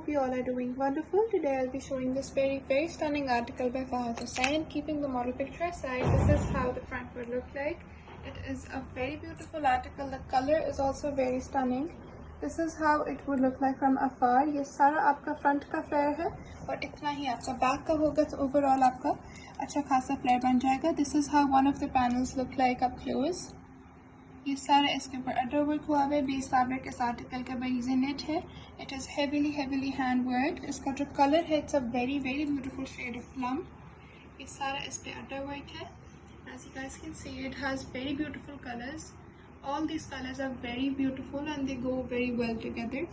hope you all are doing wonderful. Today I'll be showing this very stunning article by Fahad Hussain. Keeping the model picture aside, this is how the front would look like. It is a very beautiful article. The color is also very stunning. This is how it would look like from afar. ये सारा आपका front का flare है और इतना ही आपका back का होगा, तो ओवरऑल आपका अच्छा खासा फ्लेयर बन जाएगा. This is how one of the panels look like up close. ये सारा इसके ऊपर अंडर वर्क हुआ है. बेस फैब्रिक इस आर्टिकल का बरीज़ नेट है. It is heavily hand work. इसका जो कलर है it's a very beautiful shade of plum. ये सारा इस पे अंडर वर्क है. As you guys can see, it has very beautiful colors. All these colors are very beautiful and they go very well together.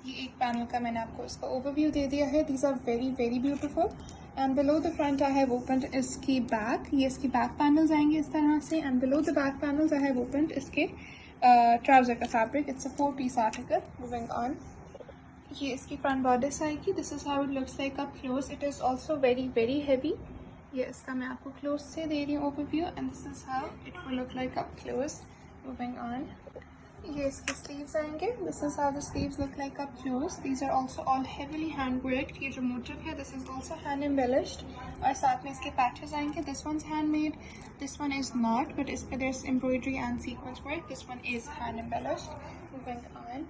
ये एक panel का मैंने आपको इसका ओवरव्यू दे दिया है. These are very beautiful. And below the front I have opened इसकी back. ये इसकी बैक पैनल्स आएंगे इस तरह से. And below the back panels I have opened इसके ट्राउज़र का fabric. It's a 4-piece article. Moving on. ये इसकी फ्रंट बॉर्डर्स आएगी. This is how it looks like up close. It is also very heavy. ये इसका मैं आपको close से दे रही हूँ overview. And this is how it will look like up close. Moving on. ये इसके स्लीव्स आएंगे. This is how the sleeves look like up close. These are also all heavily hand worked. ये जो motif है this is also hand embellished. और साथ में इसके patches आएंगे. This one's handmade. This one is not, but इस पे there's embroidery and sequence work. This one is hand embellished. Moving on.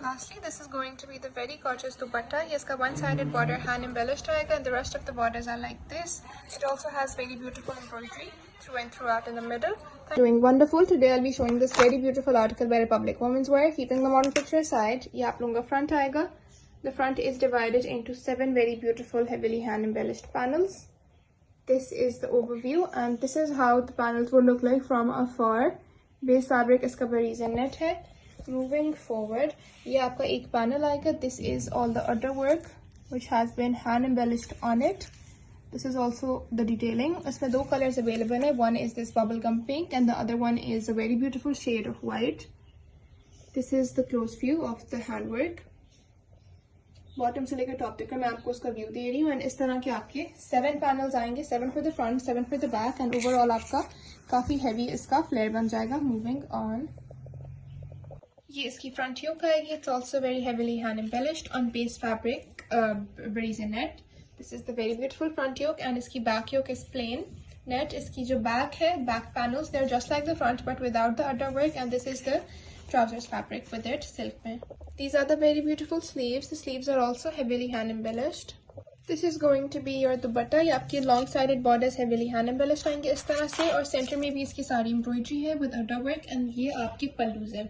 Lastly, this is going to be the very gorgeous dupatta. ये इसका one-sided border hand embellished आएगा and the rest of the borders are like this. It also has very beautiful embroidery through and throughout in the middle. Doing wonderful. Today I'll be showing this very beautiful article by Republic Women's Wear. Keeping the model picture aside, ये आप लोगों का front आएगा. The front is divided into 7 very beautiful heavily hand embellished panels. This is the overview and this is how the panels will look like from afar. Base fabric इसका bariz net है. Moving forward, ये आपका एक panel आएगा. This is all the other work which has been hand embellished on it. This is also the detailing. इसमें 2 colors available है. One is this bubblegum pink and the other one is a very beautiful shade of white. This is the close view of the handwork. Bottom से लेकर top तक मैं आपको उसका view दे रही हूँ. And इस तरह के आपके 7 panels आएंगे. 7 for the front, 7 for the back and overall आपका काफ़ी heavy इसका flare बन जाएगा. Moving on. ये इसकी front yoke आएगी. It's also very heavily hand embellished on base fabric, brazen net. This is the very beautiful front yoke and इसकी back yoke is plain net. इसकी जो back है, back panels, they're just like the front but without the under work. And this is the trousers fabric with it, silk में. These are the very beautiful sleeves. The sleeves are also heavily hand embellished. This is going to be your dupatta. ये आपकी long sided borders heavily hand embellished आएंगे इस तरह से और center में भी इसकी सारी embroidery है with under work. And ये आपकी पल्लूज है.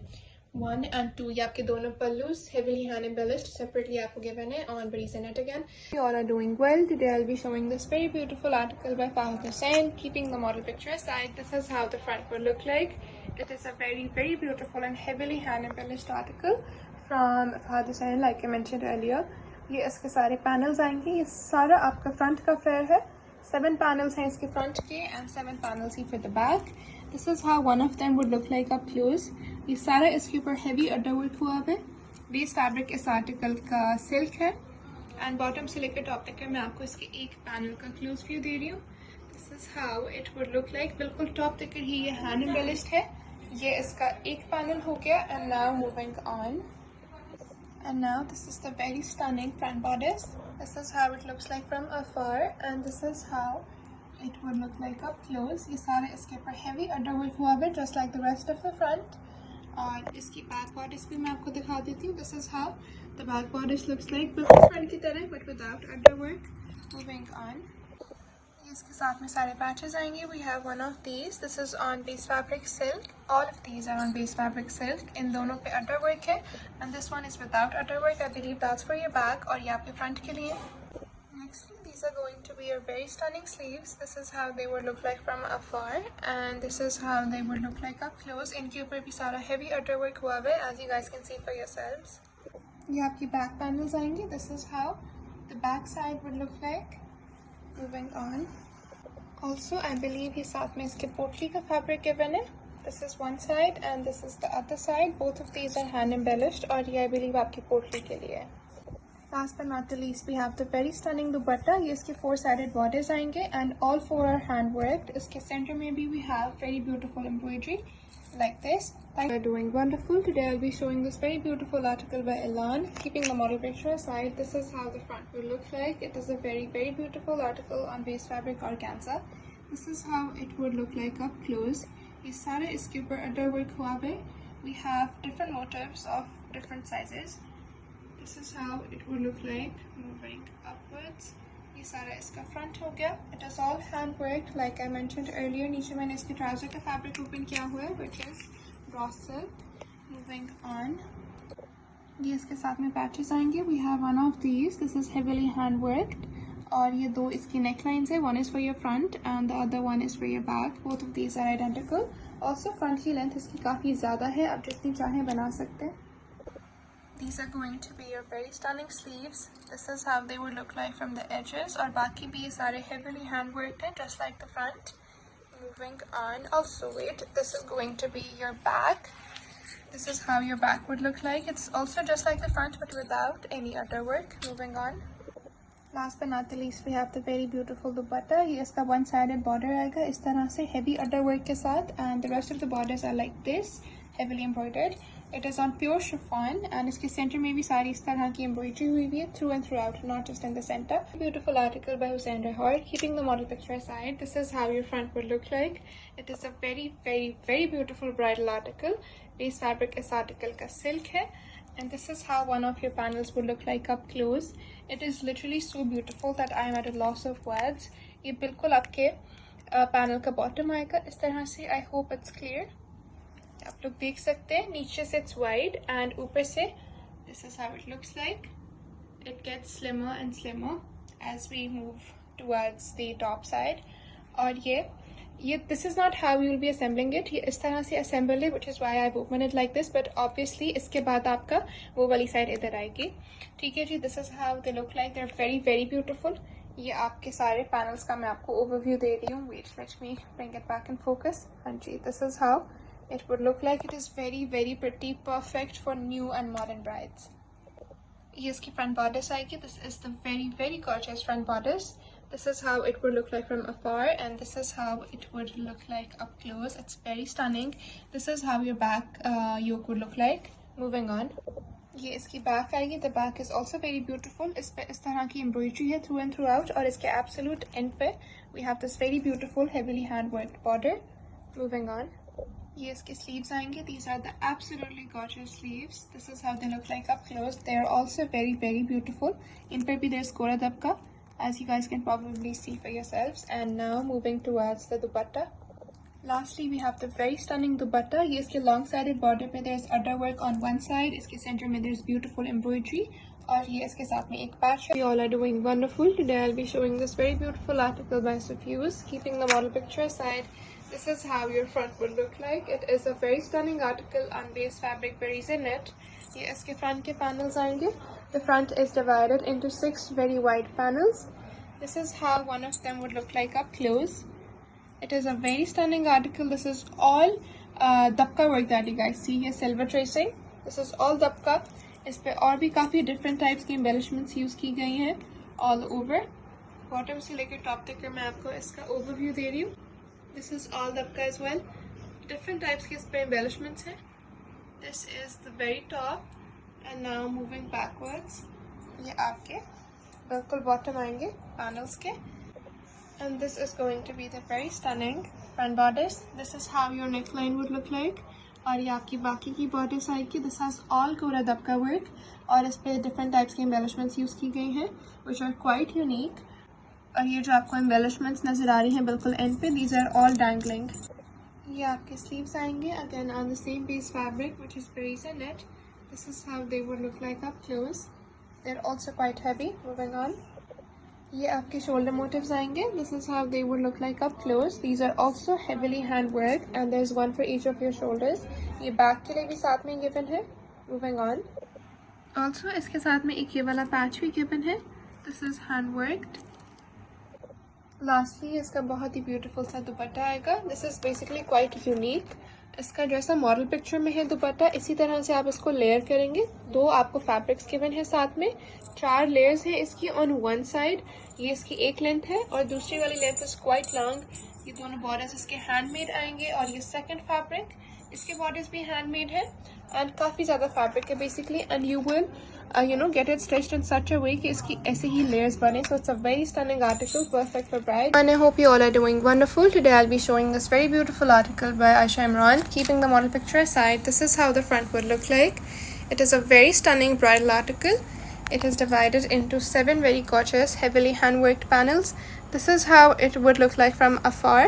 1 and 2 ये आपके दोनों पल्लूस heavily hand embellished separately आपको given है on bariz net again. You all are doing well. Today I'll be showing this very beautiful article by Fahad Hussain. Keeping the model picture aside, this is how the front will look like. It is a very beautiful and heavily hand embellished article from Fahad Hussain like I mentioned earlier. ये इसके सारे panels आएंगे. ये सारा आपका front का flare है. 7 panels हैं इसके front के and 7 panels he for the back. This is how one of them would look like up close. ये सारा इसके ऊपर heavy underwork हुआ है. Base fabric इस article का silk है and bottom से लेकर top तक मैं आपको इसके एक panel का close view दे रही हूँ. This is how it would look like. बिल्कुल top तक ही ये hand embellished है. ये इसका एक panel हो गया and now moving on. And now this is the very stunning front bodice. This is how it looks like from afar and this is how it would look like up close. ये सारे इसके ऊपर heavy underwork हुआ है just like the rest of the front. और इसकी back bodice भी मैं आपको दिखा देती हूँ. This is how the back bodice looks like. बिल्कुल front की तरह but without underwork. Moving on. इसके साथ में सारे patches आएंगे. We have one of these. This is on base fabric silk. All of these are on base fabric silk. इन दोनों पे underwork है. And this one is without underwork. I believe that's for your back और ये आपके front के लिए. Next, these are going to be your very stunning sleeves. This is how they would look like from afar. And this is how they would look like up close. इनके ऊपर भी सारा heavy underwork हुआ है as you guys can see for yourselves. ये आपकी back panels आएंगी. This is how the back side would look like. Moving on. Also, I believe ये साथ में इसके पोटली का fabric given है. This is one side and this is the other side. Both of these are hand embellished और ये I believe आपकी पोटली के लिए है. Last but not the least, we have the very stunning dupatta. ये इसके 4-sided borders आएंगे and all 4 are hand worked. इसके center में भी we have very beautiful embroidery like this. We're doing wonderful. Today I'll be showing this very beautiful article by Elan. Keeping the model picture aside, this is how the front will look like. It is a very beautiful article on base fabric organza. This is how it would look like up close. ये सारे इसके ऊपर under work हुआ है. We have different motifs of different sizes. This is how it would look like moving upwards. ये सारा इसका front हो गया. It is all hand worked like I mentioned earlier. नीचे मैंने इसके trouser का fabric open किया हुआ है which is raw silk. Moving on. ये इसके साथ में patches आएंगे. We have one of these. This is heavily hand worked. और ये दो इसकी necklines है. One is for your front and the other one is for your back. Both of these are identical. Also front की length इसकी काफ़ी ज़्यादा है. आप जितनी चाहें बना सकते हैं. These are going to be your very stunning sleeves. This is how they would look like from the edges. और बाकी भी ये सारे heavily hand worked हैं just like the front. Moving on. Also wait, this is going to be your back. This is how your back would look like. It's also just like the front but without any other work. Moving on. Last but not the least, we have the very beautiful dupatta. ये इसका one-sided border आएगा इस तरह से heavy other work के साथ and the rest of the borders are like this, heavily embroidered. It is on pure chiffon and इसके center में भी सारी इस तरह की embroidery हुई है through and throughout, not just in the center. Beautiful article by Hussein Rehard. Keeping the model picture aside, this is how your front would look like. It is a very beautiful bridal article. Base fabric इस article का silk है. And this is how one of your panels would look like up close. It is literally so beautiful that I am at a loss of words. ये बिल्कुल आपके panel का bottom आएगा इस तरह से. I hope it's clear. आप लोग देख सकते हैं नीचे से it's wide and ऊपर से this is how it looks like. It gets slimmer and slimmer as we move towards the top side. और ये this is not how you will be assembling it. ये इस तरह से assemble है which is why I've opened it like this. But obviously इसके बाद आपका वो वाली side इधर आएगी. ठीक है जी. This is how they look like. They're very beautiful. ये आपके सारे panels का मैं आपको overview दे रही हूँ. Wait, let me bring it back in focus. हाँ जी. This is how it would look like. It is very pretty, perfect for new and modern brides. ये इसकी front borders आएगी. This is the very gorgeous front borders. This is how it would look like from afar and this is how it would look like up close. It's very stunning. This is how your back yoke would look like. Moving on. ये इसकी back आएगी. The back is also very beautiful. इस पे इस तरह की embroidery है through and throughout और इसके absolute end पे we have this very beautiful heavily hand worked border. Moving on. ये इसके sleeves आएंगे. These are the absolutely gorgeous sleeves. This is how they look like up close. They are also very beautiful. इन पर भी there's Quora दबका as you guys can probably see for yourselves. And now moving towards the dupatta. Lastly, we have the very stunning dupatta. ये इसके long-sided border पे there's other work on one side. इसके center में there's beautiful embroidery. और ये इसके साथ में एक patch. We all are doing wonderful. Today I'll be showing this very beautiful article by Suffuse. Keeping the model picture aside, this is how your front will look like. It is a very stunning article on base fabric Bariza net. ये इसके front के panels आएंगे. The front is divided into 6 very wide panels. This is how one of them would look like up close. It is a very stunning article. This is all dabka work that you guys see. ये silver tracing. This is all dabka. इस पे और भी काफ़ी different types की embellishments use की गई हैं all over. Bottom से लेकर top तक मैं आपको इसका overview दे रही हूँ. This is all dabka as well. Different types के इस पे embellishments हैं. This is the very top. And now moving backwards. ये आपके बिल्कुल bottom आएंगे panels के. And this is going to be the very stunning front borders. This is how your neckline would look like. और ये आपकी बाकी की borders आएगी. This has all Quora दबका work. और इस पे different types के embellishments use की गई हैं which are quite unique. और ये जो आपको embellishments नज़र आ रही हैं बिल्कुल end पे, these are all dangling. ये आपके sleeves आएंगे again on the same base fabric which is Bariza net. This is how they would look like up close. They're also quite heavy. Moving on. ये आपके shoulder motifs आएंगे. This is how they would look like up close. These are also heavily hand worked and there's one for each of your shoulders. ये back के लिए भी साथ में given है. Moving on. Also इसके साथ में एक ये वाला patch भी given है. This is hand worked. Lastly इसका बहुत ही beautiful सा दुपट्टा आएगा. This is basically quite unique. इसका जैसा मॉडल पिक्चर में है दुपट्टा, इसी तरह से आप इसको लेयर करेंगे। 2 आपको फैब्रिक्स गिवन है, साथ में 4 लेयर्स हैं इसकी ऑन वन साइड। ये इसकी एक लेंथ है और दूसरी वाली लेंथ इज क्वाइट लॉन्ग। ये दोनों बॉर्डर्स इसके हैंडमेड आएंगे और ये सेकंड फैब्रिक, इसके बॉर्डर्स भी हैंडमेड है एंड काफ़ी ज़्यादा फैब्रिक है basically, and you will get it stitched in such a way कि इसकी ऐसे ही layers बने. So it's a very stunning article, perfect for bride. And I hope you all are doing wonderful. Today I'll be showing this very beautiful article by Aisha Imran. Keeping the model picture aside, this is how the front would look like. It is a very stunning bridal article. It is divided into 7 very gorgeous, heavily hand-worked panels. This is how it would look like from afar.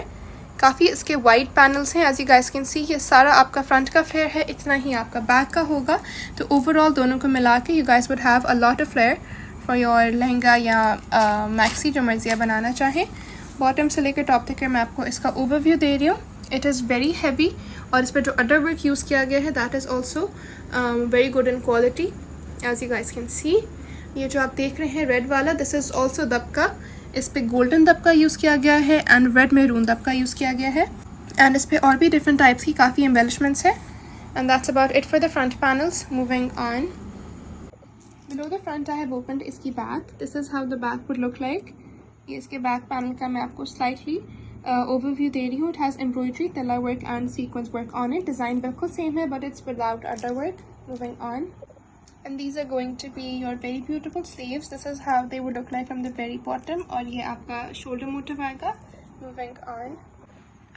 काफ़ी इसके wide panels हैं, as you guys can see. ये सारा आपका front का flare है, इतना ही आपका बैक का होगा। तो ओवरऑल दोनों को मिला के you guys would have a lot of flare for your lehenga या मैक्सी, जो मर्जी आप बनाना चाहें। बॉटम से लेकर टॉप तक मैं आपको इसका ओवरव्यू दे रही हूँ। इट इज़ वेरी हैवी और इस पर जो अडर वर्क यूज़ किया गया है that is also very good in quality, as you guys can see. ये जो आप देख रहे हैं रेड वाला, दिस इज़ ऑल्सो दबका। इस पे गोल्डन दबका यूज़ किया गया है एंड रेड मेरून दबका यूज़ किया गया है, एंड इस पे और भी डिफरेंट टाइप्स की काफ़ी एम्बेलिशमेंट्स है। And that's about it for the front panels. Moving on, below the front I have opened इसकी back. This is how the back would look like. ये इसके बैक पैनल का मैं आपको स्लाइटली ओवरव्यू दे रही हूँ। इट हैज़ एम्ब्रॉयडरी, तला work and sequins work on it. Design बिल्कुल सेम है बट इट्स विदाउट अडर work. Moving on, and these are going to be your very beautiful sleeves. This is how they would look like from the very bottom, और ये आपका shoulder motif आएगा। Moving on,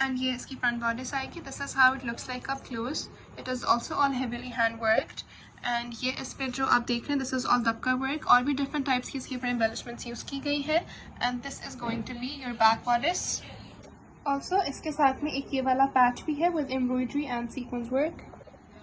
and ये इसकी front bodice आएगी। This is how it looks like up close. It is also all heavily hand worked, and ये इस पे जो आप देख रहे हैं this is all dabka work, और भी different types की इसके ऊपर embellishments यूज़ की गई है। And this is going to be your back bodice. Also इसके साथ में एक ये वाला patch भी है with embroidery and sequence work.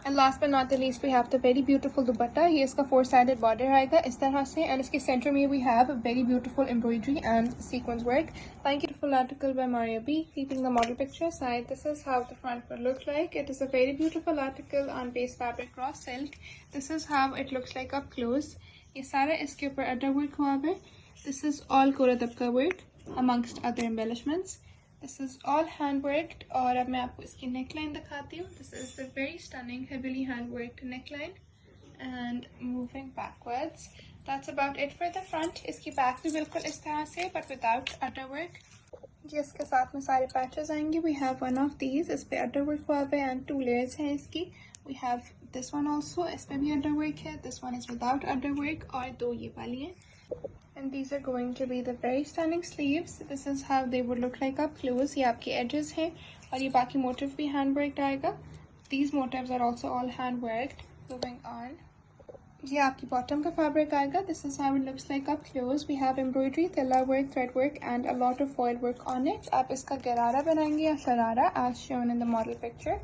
And last but not the least we have the very beautiful dupatta. ये इसका 4-sided बॉर्डर आएगा इस तरह से, एंड इसके सेंटर में we have very beautiful embroidery and sequins work. Thank you for article by Maria B. Keeping the model picture side, this is how the front will look like. It is a very beautiful article on base fabric cross silk. This is how it looks like up close. ये सारा इसके ऊपर अडर work हुआ है। This is all kora dabka work amongst other embellishments. This is all hand worked, और अब मैं आपको इसकी नेक लाइन दिखाती हूँ। This is the very stunning heavily hand worked neck line and moving backwards. That's about it for the front. इसकी back भी बिल्कुल इस तरह से बट विदाउट अडर वर्क। जिसके साथ में सारे पैचेस आएंगे। We have one of these, इस पे अडर वर्क हुआ है एंड 2 लेयर्स हैं इसकी। We have this one also, इस पे भी अडर वर्क है। दिस वन इज विदाउट अडर वर्क, और 2 ये वाली हैं। And these are going to be the very stunning sleeves. This is how they would look like up close. ये आपके edges हैं और ये बाकी motif भी hand worked आएगा. These motifs are also all hand worked. Moving on, ये आपकी bottom का fabric आएगा. This is how it looks like up close. We have embroidery, tilla work, thread work, and a lot of foil work on it. आप इसका गरारा बनाएंगे या sharara as shown in the model picture.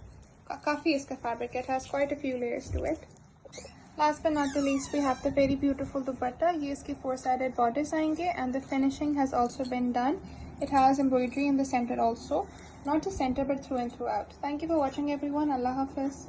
काफ़ी इसका fabric, it has quite a few layers to it. Last but not the least, we have the very beautiful dupatta. ये इसके 4-sided borders आएंगे and the finishing has also been done. It has embroidery in the center also, not just center but through and throughout. Thank you for watching everyone. Allah Hafiz.